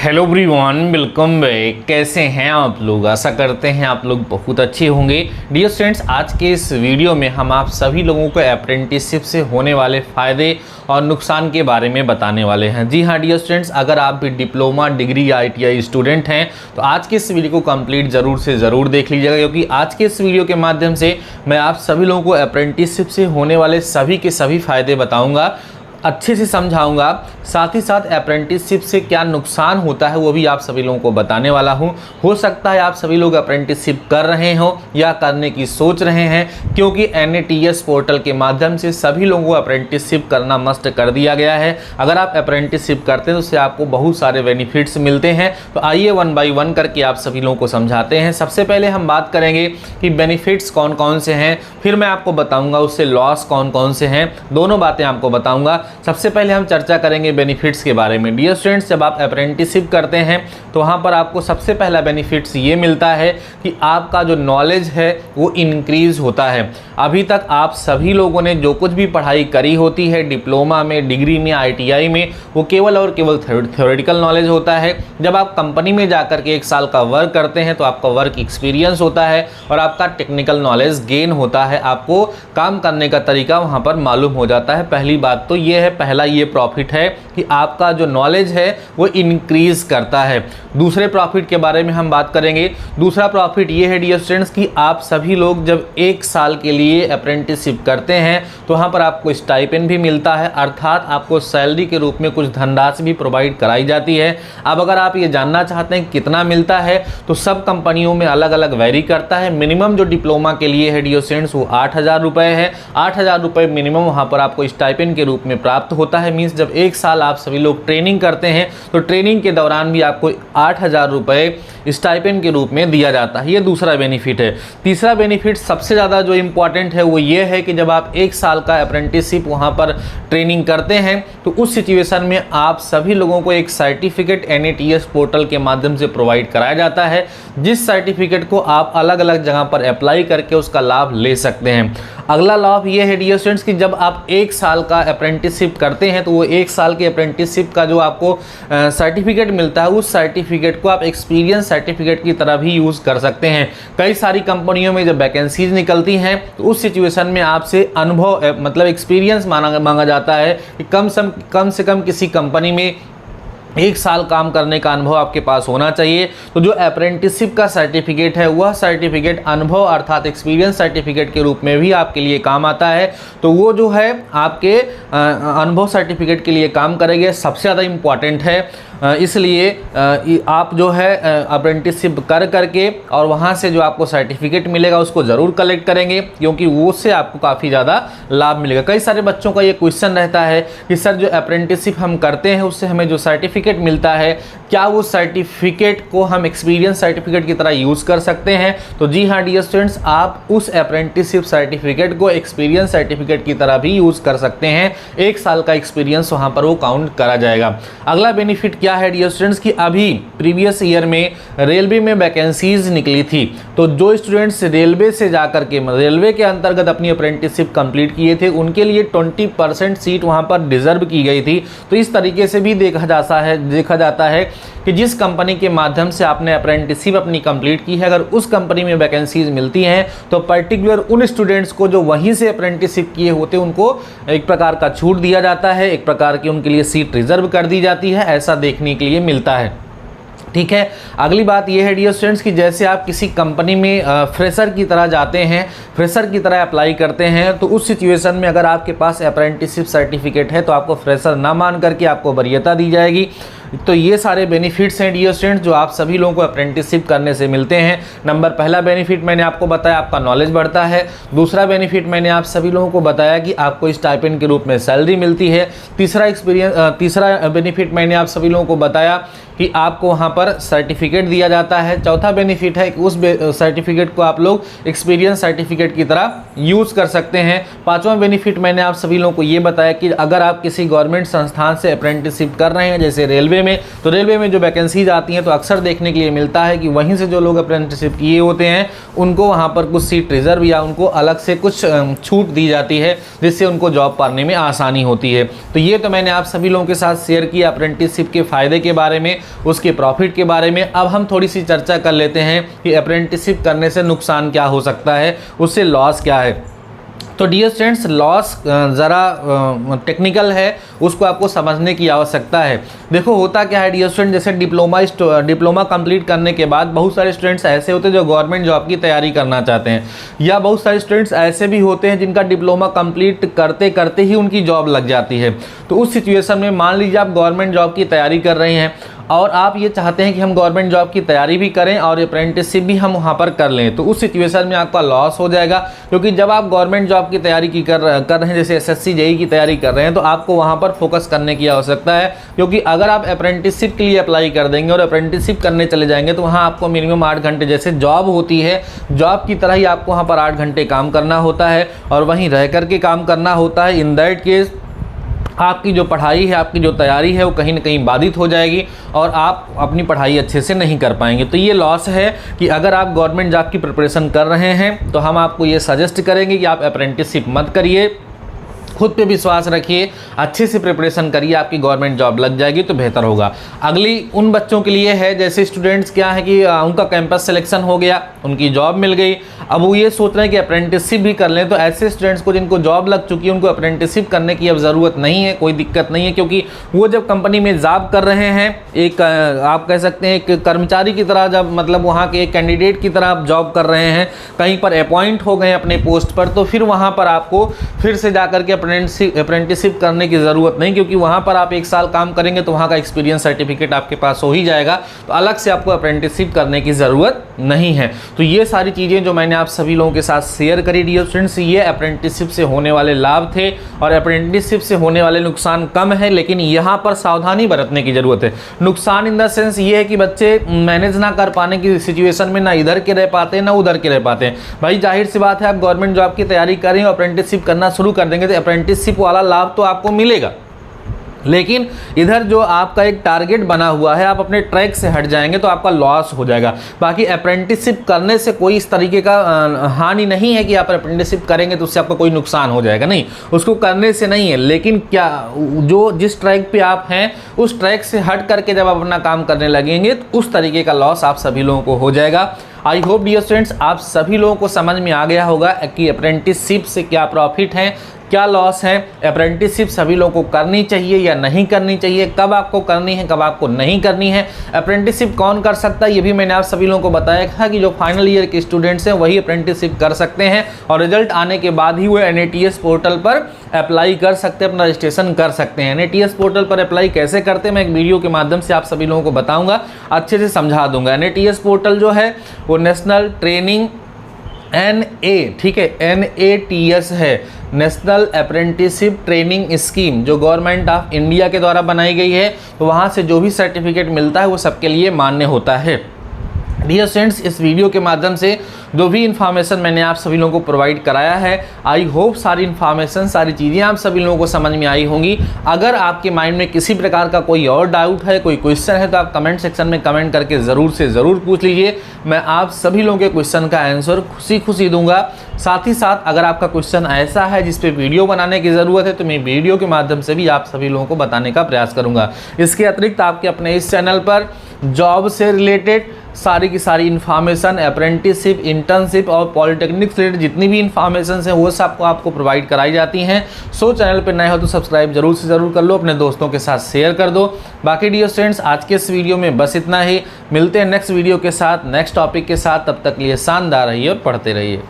Hello everyone, welcome back. कैसे हैं आप लोग? आशा करते हैं आप लोग बहुत अच्छे होंगे। डियर स्टूडेंट्स, आज के इस वीडियो में हम आप सभी लोगों को अप्रेंटिसशिप से होने वाले फ़ायदे और नुकसान के बारे में बताने वाले हैं। जी हाँ डियर स्टूडेंट्स, अगर आप भी डिप्लोमा, डिग्री या ITI स्टूडेंट हैं तो आज के इस वीडियो को कंप्लीट ज़रूर से ज़रूर देख लीजिएगा, क्योंकि आज के इस वीडियो के माध्यम से मैं आप सभी लोगों को अप्रेंटिसशिप से होने वाले सभी के सभी फ़ायदे बताऊँगा, अच्छे से समझाऊंगा। साथ ही साथ अप्रेंटिसशिप से क्या नुकसान होता है वो भी आप सभी लोगों को बताने वाला हूं। हो सकता है आप सभी लोग अप्रेंटिसशिप कर रहे हो या करने की सोच रहे हैं, क्योंकि NATS पोर्टल के माध्यम से सभी लोगों को अप्रेंटिसशिप करना मस्ट कर दिया गया है। अगर आप अप्रेंटिसशिप करते हैं तो उससे आपको बहुत सारे बेनिफिट्स मिलते हैं। तो आइए वन बाई वन करके आप सभी लोगों को समझाते हैं। सबसे पहले हम बात करेंगे कि बेनिफिट्स कौन कौन से हैं, फिर मैं आपको बताऊँगा उससे लॉस कौन कौन से हैं। दोनों बातें आपको बताऊँगा। सबसे पहले हम चर्चा करेंगे बेनिफिट्स के बारे में। डियर स्टूडेंट्स, जब आप अप्रेंटिसशिप करते हैं तो वहाँ पर आपको सबसे पहला बेनिफिट्स ये मिलता है कि आपका जो नॉलेज है वो इंक्रीज होता है। अभी तक आप सभी लोगों ने जो कुछ भी पढ़ाई करी होती है डिप्लोमा में, डिग्री में, ITI में, वो केवल और केवल थ्योरेटिकल नॉलेज होता है। जब आप कंपनी में जाकर के 1 साल का वर्क करते हैं तो आपका वर्क एक्सपीरियंस होता है और आपका टेक्निकल नॉलेज गेन होता है। आपको काम करने का तरीका वहाँ पर मालूम हो जाता है। पहली बात तो ये है, पहला ये प्रॉफिट है कि आपका जो नॉलेज है वो इंक्रीज करता है। दूसरे प्रॉफिट के बारे में हम बात करेंगे। दूसरा प्रॉफिट ये है डियर स्टूडेंट्स कि आप सभी लोग जब 1 साल के लिए अप्रेंटिसशिप करते हैं तो वहाँ पर आपको स्टाइपेंड भी मिलता है, अर्थात आपको सैलरी के रूप में कुछ धनराशि भी प्रोवाइड कराई जाती है। अब अगर आप ये जानना चाहते हैं कितना मिलता है तो सब कंपनियों में अलग अलग वेरी करता है। मिनिमम जो डिप्लोमा के लिए है डियर स्टूडेंट्स वो 8,000 रुपये है। 8,000 रुपये मिनिमम वहाँ पर आपको स्टाइपेंड के रूप में प्राप्त होता है। मीन्स जब 1 साल आप सभी लोग ट्रेनिंग करते हैं तो ट्रेनिंग के दौरान भी आपको 8,000 रुपये स्टाइपेंड के रूप में दिया जाता है। ये दूसरा बेनिफिट है। तीसरा बेनिफिट सबसे ज़्यादा जो इम्पॉर्टेंट है वो ये है कि जब आप 1 साल का अप्रेंटिसशिप वहाँ पर ट्रेनिंग करते हैं तो उस सिचुएशन में आप सभी लोगों को एक सर्टिफिकेट NATS पोर्टल के माध्यम से प्रोवाइड कराया जाता है, जिस सर्टिफिकेट को आप अलग अलग जगह पर अप्लाई करके उसका लाभ ले सकते हैं। अगला लाभ ये है डियर स्टूडेंट्स कि जब आप 1 साल का अप्रेंटिसशिप करते हैं तो वो 1 साल के अप्रेंटिसशिप का जो आपको सर्टिफिकेट मिलता है उस सर्टिफिकेट को आप एक्सपीरियंस सर्टिफिकेट की तरह भी यूज़ कर सकते हैं। कई सारी कंपनियों में जब वैकेंसीज निकलती हैं तो उस सिचुएशन में आपसे अनुभव मतलब एक्सपीरियंस मांगा जाता है कि कम से कम किसी कंपनी में 1 साल काम करने का अनुभव आपके पास होना चाहिए। तो जो अप्रेंटिसशिप का सर्टिफिकेट है वह सर्टिफिकेट अनुभव अर्थात एक्सपीरियंस सर्टिफिकेट के रूप में भी आपके लिए काम आता है। तो वो जो है आपके अनुभव सर्टिफिकेट के लिए काम करेंगे, सबसे ज़्यादा इम्पॉर्टेंट है। इसलिए आप जो है अप्रेंटिसशिप करके और वहाँ से जो आपको सर्टिफिकेट मिलेगा उसको ज़रूर कलेक्ट करेंगे, क्योंकि वो से आपको काफ़ी ज़्यादा लाभ मिलेगा। कई सारे बच्चों का ये क्वेश्चन रहता है कि सर जो अप्रेंटिसशिप हम करते हैं उससे हमें जो सर्टिफिकेट मिलता है क्या वो सर्टिफिकेट को हम एक्सपीरियंस सर्टिफिकेट की तरह यूज़ कर सकते हैं? तो जी हाँ डियर स्टूडेंट्स, आप उस अप्रेंटिसशिप सर्टिफिकेट को एक्सपीरियंस सर्टिफिकेट की तरह भी यूज़ कर सकते हैं। 1 साल का एक्सपीरियंस वहाँ पर वो काउंट करा जाएगा। अगला बेनिफिट क्या है डियर स्टूडेंट्स कि अभी प्रीवियस ईयर में रेलवे में वैकेंसीज निकली थी, तो जो स्टूडेंट्स रेलवे से जाकर के रेलवे के अंतर्गत अपनी अप्रेंटिसशिप कंप्लीट किए थे उनके लिए 20% सीट वहाँ पर रिजर्व की गई थी। तो इस तरीके से भी देखा जाता है कि जिस कंपनी के माध्यम से आपने अप्रेंटिसशिप अपनी कंप्लीट की है, अगर उस कंपनी में वैकेंसीज मिलती हैं तो पर्टिकुलर उन स्टूडेंट्स को जो वहीं से अप्रेंटिसशिप किए होते हैं उनको एक प्रकार का छूट दिया जाता है, एक प्रकार की उनके लिए सीट रिजर्व कर दी जाती है। ऐसा देखने के लिए मिलता है। ठीक है। अगली बात यह है डियर स्टूडेंट्स कि जैसे आप किसी कंपनी में फ्रेशर की तरह जाते हैं, फ्रेशर की तरह अप्लाई करते हैं, तो उस सिचुएशन में अगर आपके पास अप्रेंटिसशिप सर्टिफिकेट है तो आपको फ्रेशर ना मान करके आपको वरीयता दी जाएगी। तो ये सारे बेनिफिट्स हैं डियर स्टूडेंट्स जो आप सभी लोगों को अप्रेंटिसशिप करने से मिलते हैं। पहला बेनिफिट मैंने आपको बताया, आपका नॉलेज बढ़ता है। दूसरा बेनिफिट मैंने आप सभी लोगों को बताया कि आपको स्टाइपेंड के रूप में सैलरी मिलती है। तीसरा बेनिफिट मैंने आप सभी लोगों को बताया कि आपको वहाँ पर पर सर्टिफिकेट दिया जाता है। चौथा बेनिफिट है कि उस सर्टिफिकेट को आप लोग एक्सपीरियंस सर्टिफिकेट की तरह यूज़ कर सकते हैं। पांचवा बेनिफिट मैंने आप सभी लोगों को ये बताया कि अगर आप किसी गवर्नमेंट संस्थान से अप्रेंटिसशिप कर रहे हैं, जैसे रेलवे में, तो रेलवे में जो वैकेंसीज आती हैं तो अक्सर देखने के लिए मिलता है कि वहीं से जो लोग अप्रेंटिसशिप किए होते हैं उनको वहाँ पर कुछ सीट रिजर्व या उनको अलग से कुछ छूट दी जाती है, जिससे उनको जॉब पाने में आसानी होती है। तो ये तो मैंने आप सभी लोगों के साथ शेयर किया अप्रेंटिसशिप के फ़ायदे के बारे में, उसके प्रॉफिट के बारे में। अब हम थोड़ी सी चर्चा कर लेते हैं कि अप्रेंटिसशिप करने से नुकसान क्या हो सकता है, उससे लॉस क्या है। तो डियर स्टूडेंट्स, लॉस ज़रा टेक्निकल है, उसको आपको समझने की आवश्यकता है। देखो होता क्या है डियर स्टूडेंट, जैसे डिप्लोमा कंप्लीट करने के बाद बहुत सारे स्टूडेंट्स ऐसे होते हैं जो गवर्नमेंट जॉब की तैयारी करना चाहते हैं, या बहुत सारे स्टूडेंट्स ऐसे भी होते हैं जिनका डिप्लोमा कंप्लीट करते करते ही उनकी जॉब लग जाती है। तो उस सिचुएशन में मान लीजिए आप गवर्नमेंट जॉब की तैयारी कर रहे हैं और आप ये चाहते हैं कि हम गवर्नमेंट जॉब की तैयारी भी करें और अप्रेंटिसशिप भी हम वहाँ पर कर लें, तो उस सिचुएशन में आपका लॉस हो जाएगा। क्योंकि जब आप गवर्नमेंट जॉब की तैयारी कर रहे हैं, जैसे एसएससी जेईई की तैयारी कर रहे हैं, तो आपको वहाँ पर फोकस करने की आवश्यकता है। क्योंकि अगर आप अप्रेंटिसशिप के लिए अप्लाई कर देंगे और अप्रेंटिसशिप करने चले जाएंगे तो वहाँ आपको मिनिमम 8 घंटे, जैसे जॉब होती है, जॉब की तरह ही आपको वहाँ पर 8 घंटे काम करना होता है और वहीं रह करके काम करना होता है। इन दैट केस आपकी जो पढ़ाई है, आपकी जो तैयारी है, वो कहीं ना कहीं बाधित हो जाएगी और आप अपनी पढ़ाई अच्छे से नहीं कर पाएंगे। तो ये लॉस है कि अगर आप गवर्नमेंट जॉब की प्रिपरेशन कर रहे हैं तो हम आपको ये सजेस्ट करेंगे कि आप अप्रेंटिसशिप मत करिए, खुद पे विश्वास रखिए, अच्छे से प्रिपरेशन करिए, आपकी गवर्नमेंट जॉब लग जाएगी तो बेहतर होगा। अगली उन बच्चों के लिए है जैसे स्टूडेंट्स क्या है कि उनका कैंपस सिलेक्शन हो गया, उनकी जॉब मिल गई, अब वो ये सोच रहे हैं कि अप्रेंटिसशिप भी कर लें। तो ऐसे स्टूडेंट्स को जिनको जॉब लग चुकी है उनको अप्रेंटिसशिप करने की अब ज़रूरत नहीं है, कोई दिक्कत नहीं है, क्योंकि वो जब कंपनी में जॉब कर रहे हैं, एक आप कह सकते हैं एक कर्मचारी की तरह, जब मतलब वहाँ के एक कैंडिडेट की तरह आप जॉब कर रहे हैं, कहीं पर अपॉइंट हो गए अपने पोस्ट पर, तो फिर वहाँ पर आपको फिर से जा करके अप्रेंटिसशिप करने की ज़रूरत नहीं, क्योंकि वहाँ पर आप 1 साल काम करेंगे तो वहाँ का एक्सपीरियंस सर्टिफिकेट आपके पास हो ही जाएगा। तो अलग से आपको अप्रेंटिसशिप करने की ज़रूरत नहीं है। तो ये सारी चीज़ें जो मैंने आप सभी लोगों के साथ शेयर करी डियर स्टूडेंट्स, ये अप्रेंटिसशिप से होने वाले लाभ थे और अप्रेंटिसशिप से होने वाले नुकसान कम है, लेकिन यहाँ पर सावधानी बरतने की ज़रूरत है। नुकसान इन द सेंस ये है कि बच्चे मैनेज ना कर पाने की सिचुएशन में ना इधर के रह पाते हैं ना उधर के रह पाते हैं। भाई जाहिर सी बात है, आप गवर्नमेंट जॉब की तैयारी करें और अप्रेंटिसशिप करना शुरू कर देंगे तो अप्रेंटिसशिप वाला लाभ तो आपको मिलेगा, लेकिन इधर जो आपका एक टारगेट बना हुआ है, आप अपने ट्रैक से हट जाएंगे तो आपका लॉस हो जाएगा। बाकी अप्रेंटिसशिप करने से कोई इस तरीके का हानि नहीं है कि आप अप्रेंटिसशिप करेंगे तो उससे आपका कोई नुकसान हो जाएगा, नहीं, उसको करने से नहीं है। लेकिन क्या जो जिस ट्रैक पे आप हैं उस ट्रैक से हट करके जब आप अपना काम करने लगेंगे तो उस तरीके का लॉस आप सभी लोगों को हो जाएगा। आई होप डियर स्टूडेंट्स आप सभी लोगों को समझ में आ गया होगा कि अप्रेंटिसशिप से क्या प्रॉफिट है, क्या लॉस है, अप्रेंटिसशिप सभी लोगों को करनी चाहिए या नहीं करनी चाहिए, कब आपको करनी है कब आपको नहीं करनी है, अप्रेंटिसशिप कौन कर सकता है, ये भी मैंने आप सभी लोगों को बताया था कि जो फाइनल ईयर के स्टूडेंट्स हैं वही अप्रेंटिसशिप कर सकते हैं और रिजल्ट आने के बाद ही वो NATS पोर्टल पर अप्लाई कर सकते हैं, अपना रजिस्ट्रेशन कर सकते हैं। NATS पोर्टल पर अप्लाई कैसे करते हैं मैं एक वीडियो के माध्यम से आप सभी लोगों को बताऊंगा, अच्छे से समझा दूंगा। NATS पोर्टल जो है वो नेशनल ट्रेनिंग ठीक है, NATS है, नेशनल अप्रेंटिसशिप ट्रेनिंग स्कीम, जो गवर्नमेंट ऑफ इंडिया के द्वारा बनाई गई है। तो वहाँ से जो भी सर्टिफिकेट मिलता है वो सबके लिए मान्य होता है। डियर स्टूडेंट्स, इस वीडियो के माध्यम से जो भी इन्फॉर्मेशन मैंने आप सभी लोगों को प्रोवाइड कराया है, आई होप सारी इन्फॉर्मेशन, सारी चीज़ें आप सभी लोगों को समझ में आई होंगी। अगर आपके माइंड में किसी प्रकार का कोई और डाउट है, कोई क्वेश्चन है, तो आप कमेंट सेक्शन में कमेंट करके ज़रूर से ज़रूर पूछ लीजिए। मैं आप सभी लोगों के क्वेश्चन का आंसर खुशी दूंगा। साथ ही साथ अगर आपका क्वेश्चन ऐसा है जिस पे वीडियो बनाने की ज़रूरत है तो मैं वीडियो के माध्यम से भी आप सभी लोगों को बताने का प्रयास करूँगा। इसके अतिरिक्त आपके अपने इस चैनल पर जॉब से रिलेटेड सारी की सारी इन्फॉर्मेशन, अप्रेंटिसशिप, इंटर्नशिप और पॉलिटेक्निक से रिलेटेड जितनी भी इन्फॉर्मेशन है वो सब आपको प्रोवाइड कराई जाती हैं। सो चैनल पर नए हो तो सब्सक्राइब जरूर से ज़रूर कर लो, अपने दोस्तों के साथ शेयर कर दो। बाकी डियर स्टूडेंट्स, आज के इस वीडियो में बस इतना ही। मिलते हैं नेक्स्ट वीडियो के साथ, नेक्स्ट टॉपिक के साथ। तब तक के लिए शानदार रहिए और पढ़ते रहिए।